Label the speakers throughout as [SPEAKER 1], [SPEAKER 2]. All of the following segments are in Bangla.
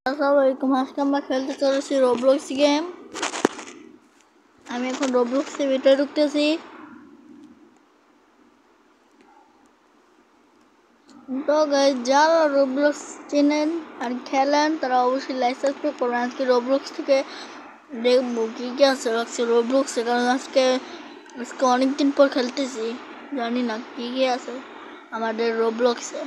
[SPEAKER 1] আসসালামু আলাইকুম। আজকে আমরা খেলতে চলেছি রোবলক্স গেম। আমি এখন রোবলক্সের ভিতরে ঢুকতেছি। তো গাইস, যারা রোবলক্স চেনেন আর খেলেন তারা অবশ্যই লাইক সাবস্ক্রাইব করবেন। আজকে রোবলক্স থেকে দেখবো কি কি আছে রোবলক্সে, কারণ আজকে অনেকদিন পর খেলতেছি, জানি না কি কি আছে আমাদের রোবলক্সে।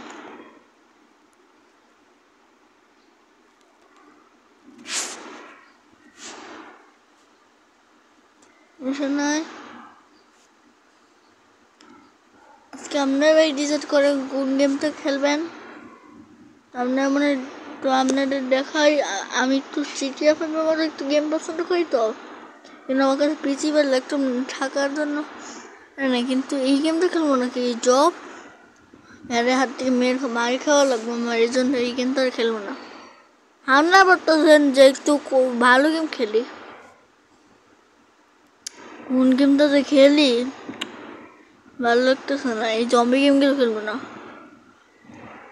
[SPEAKER 1] আজকে আপনারাই ডিসাইড করেন কোন গেমটা খেলবেন। আপনার মানে তো আপনাদের দেখাই, আমি একটু GTA 5 মতো একটু গেম পছন্দ করি, তো কিন্তু আমার কাছে পিসি বা ল্যাপটপ থাকার জন্য না, কিন্তু এই গেমটা খেলবো নাকি জব এর হাত থেকে মারি খাওয়া লাগবে আমার, এই জন্য এই গেমটা আর খেলবো না। আমরা বলতেছেন যে একটু ভালো গেম খেলি, কোন গেমটা যে খেলি ভালো লাগতেছে না, এই জম্বি গেমগুলো খেলবো না।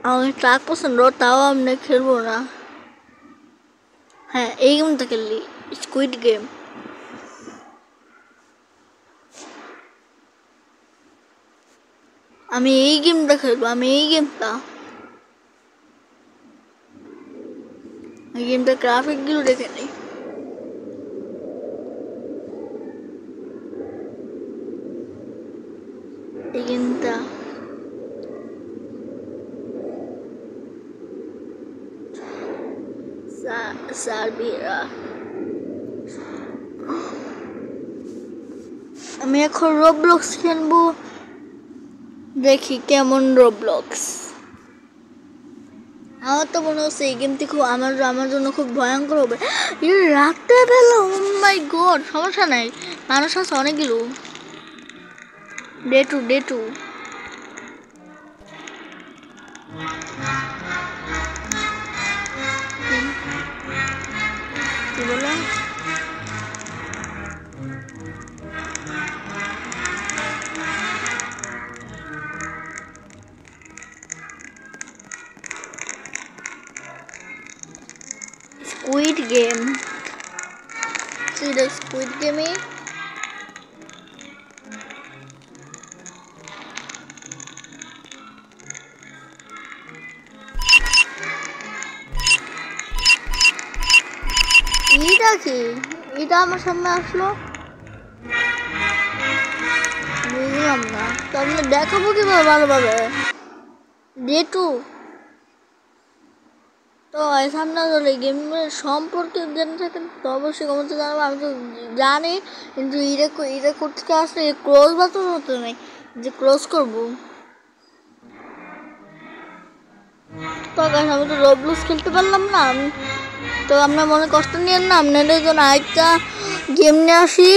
[SPEAKER 1] আমার ট্রাক পছন্দ, তাও আমরা খেলবো না। হ্যাঁ, এই গেমটা খেললি, স্কুইড গেম। আমি এই গেমটা খেলবো, এই গেমটা গ্রাফিক গুলো দেখে নেই। এই গেমটা সার্বিয়া। আমি এখন রোবলক্স খেলবো, দেখি কেমন রোবলক্স। আমার তো মনে হচ্ছে এই গেমটি খুব আমার জন্য খুব ভয়ঙ্কর হবে। রাতে বেলা, ও মাই গড, সমস্যা নাই, মানুষ আছে অনেকগুলো। ডে টু কি বললাম? স্কুইড গেম, স্কুইড গেমে এটা কি? এটা আমার সামনে আসলো, বুঝলাম না তো। আপনি দেখাবো কিভাবে ভালোভাবে? ডে টু তো সামনে চলে গেমের সম্পর্কে জেনে থাকেন তো অবশ্যই কমেন্টে জানাবো। আমি তো জানি, কিন্তু এটা করতে আসলে ক্লোজ বাটন হতে নেই যে ক্লোজ করবো। তো আমি তো রোবলক্স খেলতে পারলাম না, তো আপনার মনে কষ্ট নিয়েন না। আপনাদের জন্য আরেকটা গেম নিয়ে আসি,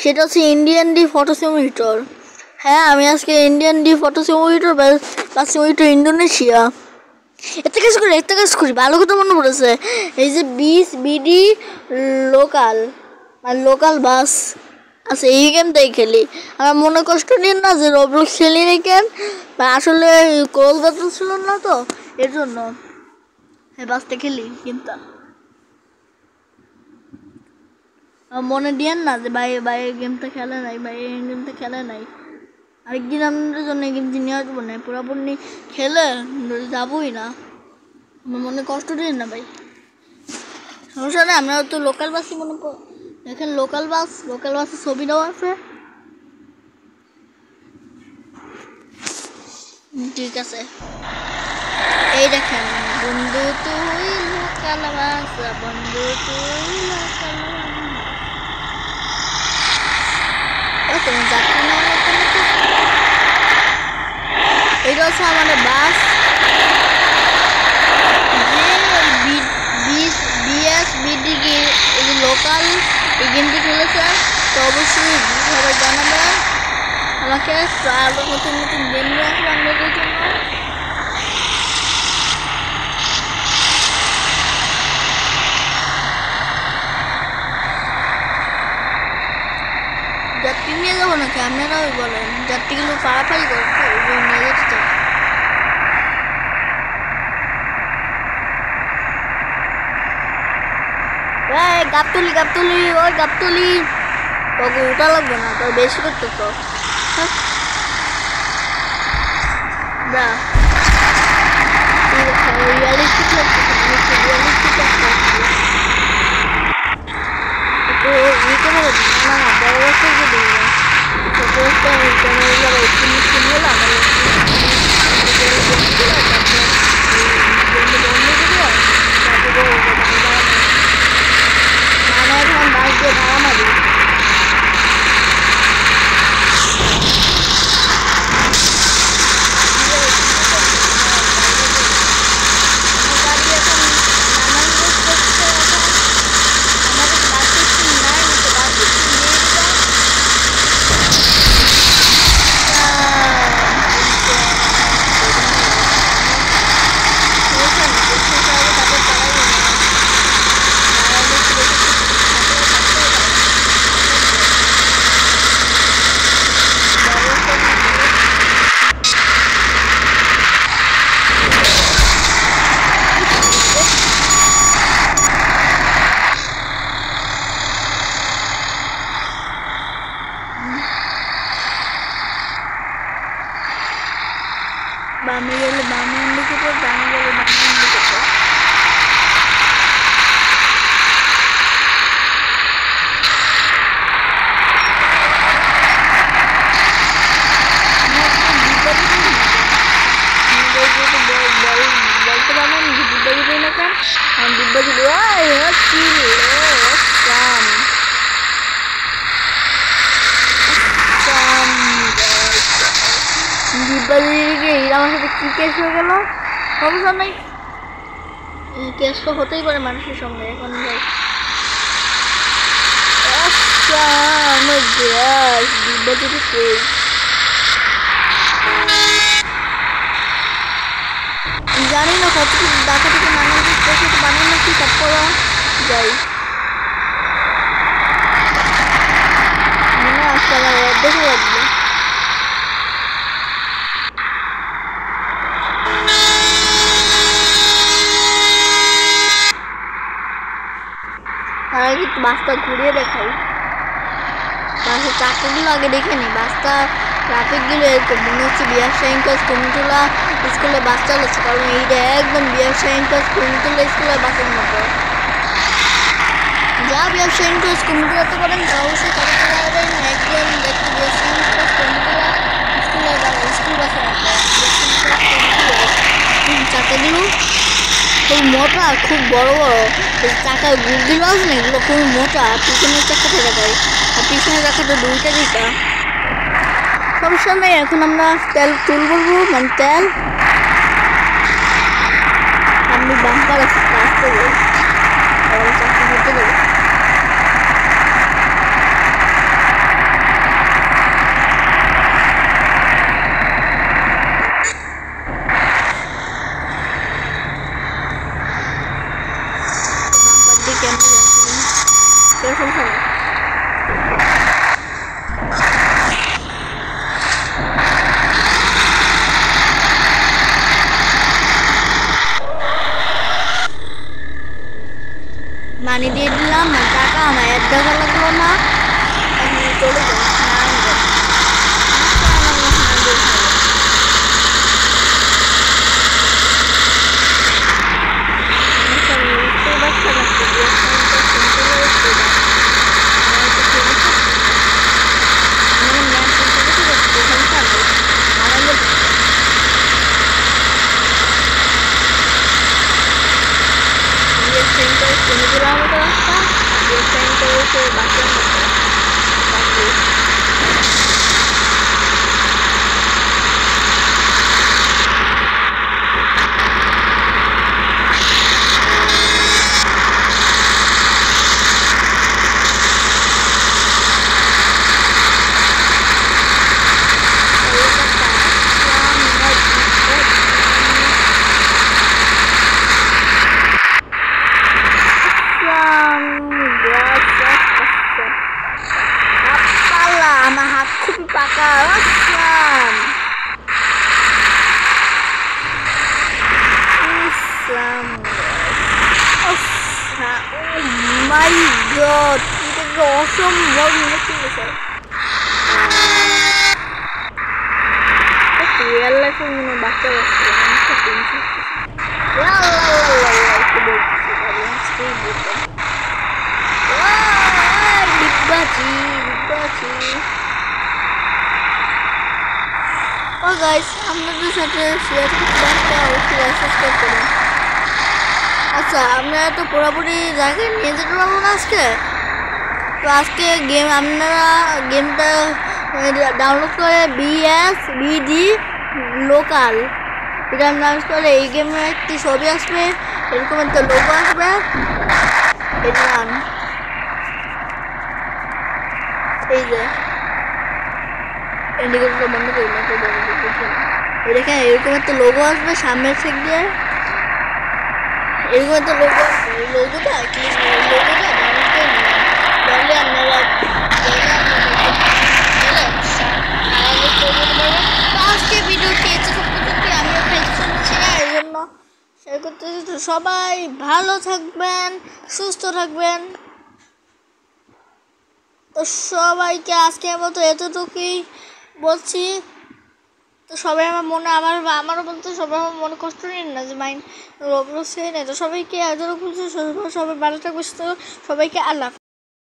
[SPEAKER 1] সেটা হচ্ছে ইন্ডিয়ান ডি ফটো সিমুলেটর। হ্যাঁ, আমি আজকে ইন্ডিয়ান ডি ফটো সিমুলেটর বা সিমুলেটর ইন্দোনেশিয়া একটা কাজ করি ভালো কথা মনে পড়েছে। এই যে বিডি লোকাল বাস আচ্ছা, এই গেমটাই খেলি। আমার মনে কষ্ট নিন না যে রোবলক্স খেলি না কেন, আসলে কল বাটন ছিল না, তো এর জন্য এই বাসটা খেলি। কিন্তু মনে দিয়েন না যে ভাই গেমটা খেলে নাই। আরেকদিন আপনাদের জন্য এই গেমটি নিয়ে আসবো না, পুরোপুরি খেলে যাবোই না। আমার মনে কষ্ট দিন না ভাই, সমস্যা নেই। আমরা তো লোকাল বাসই মনে দেখেন, লোকাল বাসের ছবি দেওয়া আছে। ঠিক আছে, এই দেখেন, বন্ধু তুই লোকাল বাস, বন্ধু তুই লোকাল বাস, তুমি যাত্রী না, এটা হচ্ছে আমাদের বাস। লোকাল এই গেমটি খেলেছে তো অবশ্যই সবাই জানাবেন আমাকে, আরো নতুন গেম নিয়ে আসবো আপনাদের জন্য। যাত্রী নিয়ে যাবো নাকি আপনারাও বলেন? যাত্রীগুলো পাড়াপাড়ি করছে, নিয়ে যেতে চাই। এই গাবতলি গাবতলি ওই গাবতলি তোকে ওটা লাগবে না তোর বেশি করতে তো ব্রা রিয়ালিস্টিক লাগছে রিয়ালিস্টিক লাগছে তো নিতে হবে না না বড় বড় করে দেবো ছোট একটা চ্যানেল যাবে কিনে লাগাবো বামে গেলে বামে ইন্ডিকেটর ডানে গেলে ডানে ইন্ডিকেটর বলতে পারলাম ডিব্বাজি দিই না কেন ডিব্বাজি ডিব্বাজিকে আমার সাথে কী কেস হয়ে গেল সমস্যা নাই কেস তো হতেই পারে মানুষের সঙ্গে এখন যাই আমার গ্যাস ডিব্বাজিকে কেস জানি না কতটুকু ডাকা থেকে বানানো বানানো কি তারপর যাই মনে আসতে আমার দেখে লাগবে তার আগে বাসটা ঘুরিয়ে দেখাই বাসের চাকাগুলো আগে দেখে নি বাসটা ট্রাফিকগুলো এরকম মনে হচ্ছে বিয়ারসাইনকাজ কুমিটোলা স্কুলে বাস চালাচ্ছে কারণ এইটা একদম বিয়ারসাইনকাজ কুমিটোলা স্কুলের বাসের মতো যা বিয়ারসাইনকাজ কুমিটোলাতে করেন তা অবশ্যই চালাতে যাবেন একদম দেখতে বিয়ারসাইনকাজ কুমিটোলা স্কুল বাসের মতো চাকাগুলো খুব মোটা খুব বড় বড় চাকার গুড়গুলো আছে না এগুলো খুব মোটা পিছনের চাকাটা দেখায় আর পিছনের চাকাটা দুইটা দিটা সমস্যা নেই এখন আমরা তেল তুলবো মানে তেল আমি বাম্পার আছে আসতে যাই চাকরি করতে যাবো বাম্পার দিয়ে কেমন কেরকম খাবে পানি দিয়ে দিলাম টাকা আমার এক দেখা লাগলো না চলে যাই মাই গড, এটা কি অসম্ভব ইন্টারেস্টিং বিষয়। রিয়েল লাইফে মনে বাচ্চা বাচ্চা আপনাদের সাথে শেয়ার করতে অবশ্যই সাবস্ক্রাইব করুন। আচ্ছা, আপনারা তো পুরোপুরি জায়গায় নিয়ে যেতে পারবো না আজকে। তো আজকে আপনারা গেমটা ডাউনলোড করে BSBD লোকাল এটা ডাউনলোড করে এই গেমের একটি ছবি আসবে, এরকম একটা লোগো আসবে, এটা রান। এই যে ইন্ডিকেটরটা বন্ধ করি না, এই দেখেন এরকম একটা লোগো আসবে সামনের দিক দিয়ে, এরকম একটা লোগো আসবে। এই লোগোটা আপনারা আজকে ভিডিওটি আমিও ফেলছি না, এই জন্য শেয়ার করতে। সবাই ভালো থাকবেন, সুস্থ থাকবেন। তো সবাইকে আজকে মতো এতটুকুই বলছি। তো সবাই আমারও বলতে সবাই আমার মনে কষ্ট নিন না যে মাইন্ড রোবলক্স নেই। তো সবাইকে এতটুকু বলছি, সবাই ভালো থাকবে, সবাইকে আল্লাহ হাফেজ।